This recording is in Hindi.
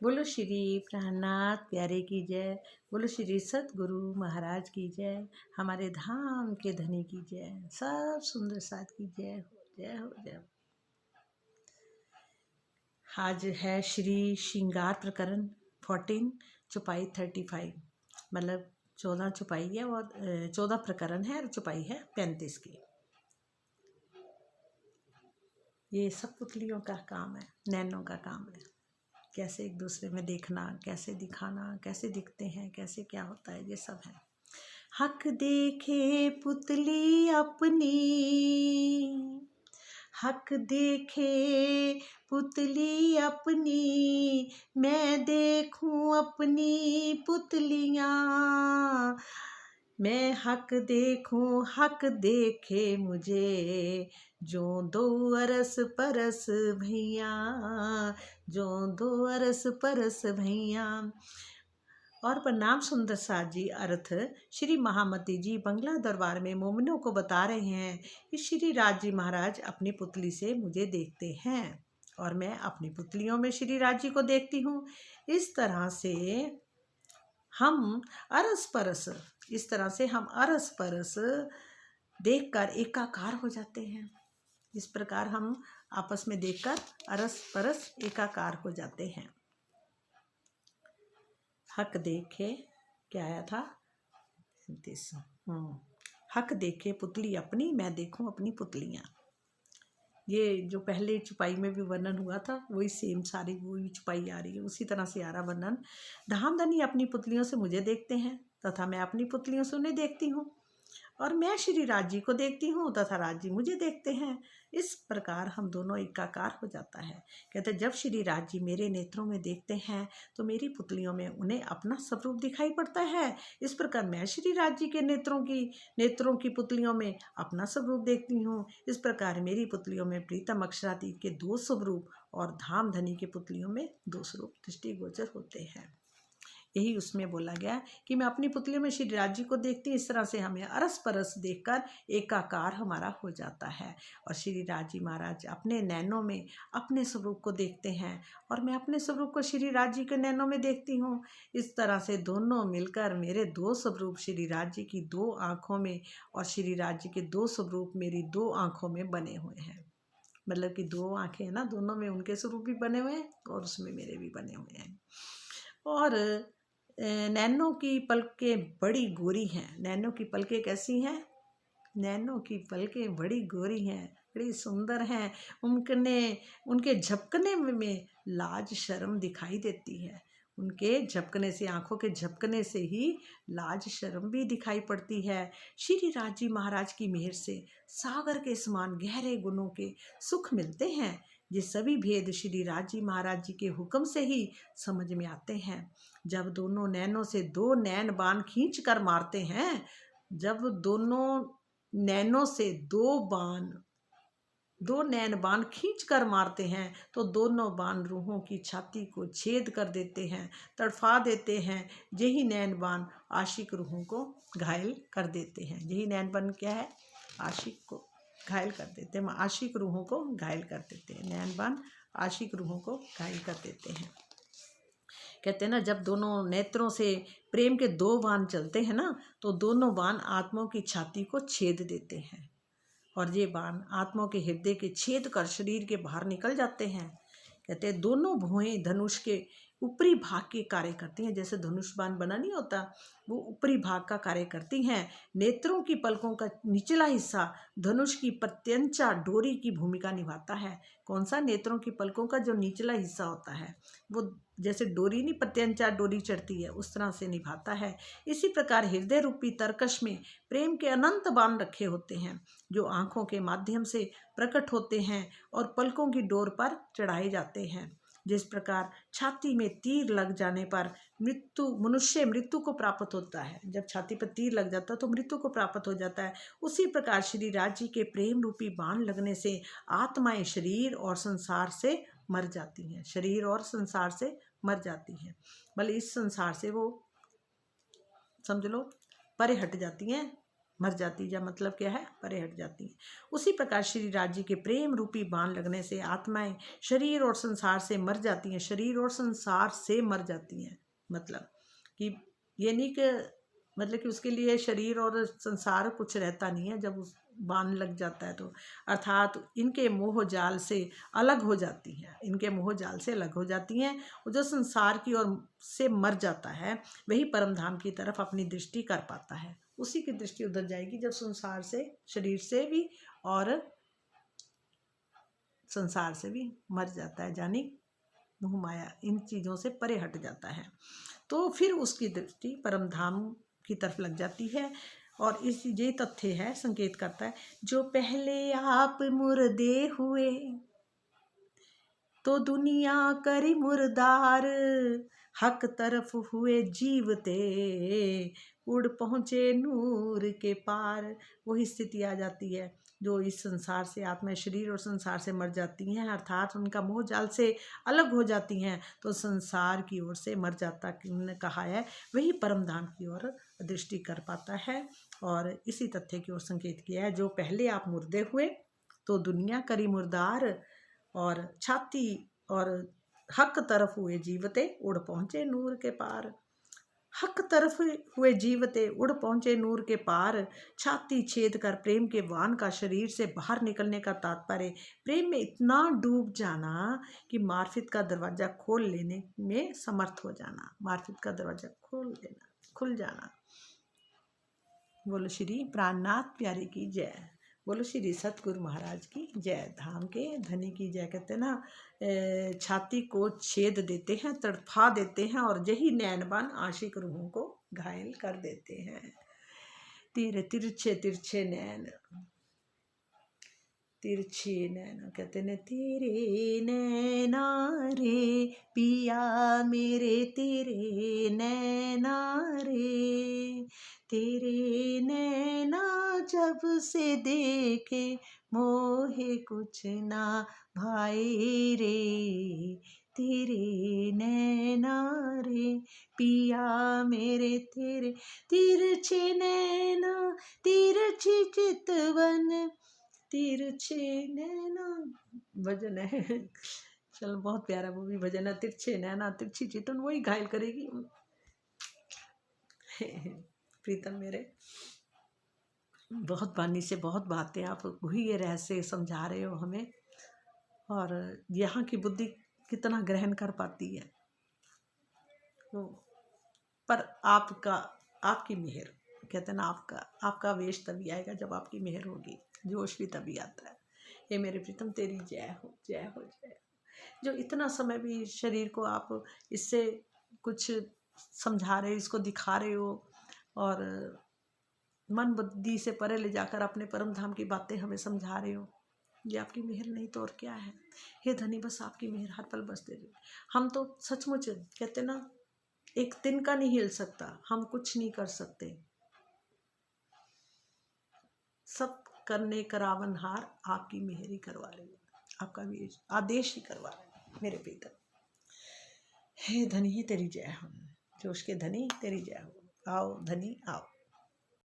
बोलो श्री प्राणनाथ प्यारे की जय। बोलो श्री सतगुरु महाराज की जय। हमारे धाम के धनी की जय। सब सुंदर साथ की जय हो, जय हो, जय हो। आज है श्री श्रृंगार प्रकरण 14 चौपाई 35। मतलब 14 चौपाई है और 14 प्रकरण है और चौपाई है 35 की। ये सब पुतलियों का काम है, नैनों का काम है। कैसे एक दूसरे में देखना, कैसे दिखाना, कैसे दिखते हैं, कैसे क्या होता है, ये सब है। हक देखे पुतली अपनी, हक देखे पुतली अपनी, मैं देखूं अपनी पुतलियाँ। मैं हक देखूं, हक देखे मुझे, जो दो अरस परस भैया, जो दो अरस परस भैया। और प्रणाम सुंदर साथ जी। अर्थ श्री महामती जी बंगला दरबार में मोमिनों को बता रहे हैं कि श्री राज जी महाराज अपनी पुतली से मुझे देखते हैं और मैं अपनी पुतलियों में श्री राज जी को देखती हूँ। इस तरह से हम अरस परस, इस तरह से हम अरस परस देखकर एकाकार हो जाते हैं। इस प्रकार हम आपस में देखकर अरस परस एकाकार हो जाते हैं। हक देखे, क्या आया था? हक देखे पुतली अपनी, मैं देखूं अपनी पुतलियाँ। ये जो पहले चुपाई में भी वर्णन हुआ था वही सेम सारी वही चुपाई आ रही है, उसी तरह से आ रहा वर्णन। धामधनी अपनी पुतलियों से मुझे देखते हैं तथा मैं अपनी पुतलियों से उन्हें देखती हूँ, और मैं श्री राज जी को देखती हूँ तथा राज जी मुझे देखते हैं। इस प्रकार हम दोनों एकाकार हो जाता है। कहते जब श्री राज जी मेरे नेत्रों में देखते हैं तो मेरी पुतलियों में उन्हें अपना स्वरूप दिखाई पड़ता है। इस प्रकार मैं श्री राज जी के नेत्रों की पुतलियों में अपना स्वरूप देखती हूँ। इस प्रकार मेरी पुतलियों में प्रीतम अक्षरातीत के दो स्वरूप और धामधनी के पुतलियों में दो स्वरूप दृष्टिगोचर होते हैं। यही उसमें बोला गया कि मैं अपनी पुतलियों में श्री राज जी को देखती हूँ। इस तरह से हमें अरस परस देखकर एकाकार हमारा हो जाता है और श्री राज जी महाराज अपने नैनों में अपने स्वरूप को देखते हैं और मैं अपने स्वरूप को श्री राज जी के नैनों में देखती हूँ। इस तरह से दोनों मिलकर मेरे दो स्वरूप श्री राज जी की दो आँखों में और श्री राज जी के दो स्वरूप मेरी दो आँखों में बने हुए हैं। मतलब कि दो आँखें हैं ना, दोनों में उनके स्वरूप भी बने हुए हैं और उसमें मेरे भी बने हुए हैं। और नैनों की पलकें बड़ी गोरी हैं। नैनों की पलकें कैसी हैं? नैनों की पलकें बड़ी गोरी हैं, बड़ी सुंदर हैं। उनके झपकने में लाज शर्म दिखाई देती है। उनके झपकने से, आंखों के झपकने से ही लाज शर्म भी दिखाई पड़ती है। श्री राज जी महाराज की मेहर से सागर के समान गहरे गुणों के सुख मिलते हैं। ये सभी भेद श्री राज जी महाराज जी के हुक्म से ही समझ में आते हैं। जब दोनों नैनों से दो नैन बाण खींच कर मारते हैं, जब दोनों नैनों से दो नैन बाण खींच कर मारते हैं तो दोनों बाण रूहों की छाती को छेद कर देते हैं, तड़फा देते हैं। यही नैन बाण आशिक रूहों को घायल कर देते हैं। यही नैन बाण क्या है? आशिक को घायल कर देते हैं, आशिक रूहों को घायल कर देते हैं। नैन बाण आशिक रूहों को घायल कर देते हैं। कहते हैं ना, जब दोनों नेत्रों से प्रेम के दो बाण चलते हैं ना तो दोनों बाण आत्माओं की छाती को छेद देते हैं और ये बाण आत्माओं के हृदय के छेद कर शरीर के बाहर निकल जाते हैं। कहते हैं दोनों भुएं धनुष के ऊपरी भाग के कार्य करती हैं। जैसे धनुष बाण बना नहीं होता, वो ऊपरी भाग का कार्य करती हैं। नेत्रों की पलकों का निचला हिस्सा धनुष की प्रत्यंचा डोरी की भूमिका निभाता है। कौन सा? नेत्रों की पलकों का जो निचला हिस्सा होता है वो जैसे डोरी नहीं, प्रत्यंचा डोरी चढ़ती है, उस तरह से निभाता है। इसी प्रकार हृदय रूपी तरकश में प्रेम के अनंत बाण रखे होते हैं जो आँखों के माध्यम से प्रकट होते हैं और पलकों की डोर पर चढ़ाए जाते हैं। जिस प्रकार छाती में तीर लग जाने पर मनुष्य मृत्यु को प्राप्त होता है। जब छाती पर तीर लग जाता है तो मृत्यु को प्राप्त हो जाता है। उसी प्रकार श्री राज जी के प्रेम रूपी बाण लगने से आत्माएं शरीर और संसार से मर जाती हैं, शरीर और संसार से मर जाती हैं। भले इस संसार से वो समझ लो परे हट जाती हैं, मर जाती है, या मतलब क्या है, परे हट जाती है। उसी प्रकार श्री राज्य के प्रेम रूपी बाण लगने से आत्माएं शरीर और संसार से मर जाती हैं, शरीर और संसार से मर जाती हैं। मतलब कि ये नहीं कि मतलब कि उसके लिए शरीर और संसार कुछ रहता नहीं है जब उस बाण लग जाता है तो, अर्थात इनके मोह जाल से अलग हो जाती हैं, इनके मोह जाल से अलग हो जाती हैं। और जो संसार की ओर से मर जाता है वही परम धाम की तरफ अपनी दृष्टि कर पाता है। उसी की दृष्टि उधर जाएगी जब संसार से, शरीर से भी और संसार से भी मर जाता है, यानी मोह माया इन चीज़ों से परे हट जाता है, तो फिर उसकी दृष्टि परम धाम की तरफ लग जाती है। और इस ये तथ्य है, संकेत करता है, जो पहले आप मुर्दे हुए तो दुनिया करी मुर्दार, हक तरफ हुए जीवते उड़ पहुँचे नूर के पार। वही स्थिति आ जाती है जो इस संसार से, आत्मा शरीर और संसार से मर जाती हैं, अर्थात उनका मोह जाल से अलग हो जाती हैं, तो संसार की ओर से मर जाता ने कहा है, वही परम धाम की ओर दृष्टि कर पाता है। और इसी तथ्य की ओर संकेत किया है, जो पहले आप मुर्दे हुए तो दुनिया करी मुर्दार, और छाती और हक तरफ हुए जीवते उड़ पहुँचे नूर के पार। हक तरफ हुए जीवते उड़ पहुँचे नूर के पार, छाती छेद कर प्रेम के वान का शरीर से बाहर निकलने का तात्पर्य प्रेम में इतना डूब जाना कि मार्फित का दरवाज़ा खोल लेने में समर्थ हो जाना, मार्फित का दरवाज़ा खोल देना, खुल जाना। बोलो श्री प्राणनाथ प्यारे की जय, बोलो श्री सतगुरु महाराज की जय, धाम के धनी की जय। कहते हैं ना, छाती को छेद देते हैं, तड़फा देते हैं, और यही नैनबान आशिक रूहों को घायल कर देते हैं। तेरे तिरछे तिरछे नैन, तिरछे नैना, कहते ने तेरे नैना रे पिया मेरे, तेरे नैना रे, तेरे नैना जब से देखे मोहे कुछ ना भाई रे, तेरे नैना रे पिया मेरे, तेरे तिरछे नैना तिरछी चितवन, तिरछे नैना भजन है। चलो बहुत प्यारा वो भी भजन है, तिरछे नैना तिरछी चितवन, वही घायल करेगी। प्रीतम मेरे, बहुत बानी से बहुत बातें आप वही ये रहस्य समझा रहे हो हमें, और यहाँ की बुद्धि कितना ग्रहण कर पाती है, तो पर आपका, आपकी मेहर, कहते ना आपका वेश तभी आएगा जब आपकी मेहर होगी, जोश भी तभी आता है। हे मेरे प्रीतम तेरी जय हो, जय हो, जय हो। जो इतना समय भी शरीर को आप इससे कुछ समझा रहे हो, इसको दिखा रहे हो, और मन बुद्धि से परे ले जाकर अपने परम धाम की बातें हमें समझा रहे हो, ये आपकी मेहर नहीं तो और क्या है। हे धनी, बस आपकी मेहर हर पल बसते रहे। हम तो सचमुच कहते ना, एक दिन का नहीं हिल सकता, हम कुछ नहीं कर सकते, सब करने करावन हार आपकी मेहर ही करवा रही है, आपका भी आदेश ही करवा रहे हैं मेरे प्रीतम। हे धनी तेरी जय हो, जोश के धनी तेरी जय हो। आओ धनी आओ।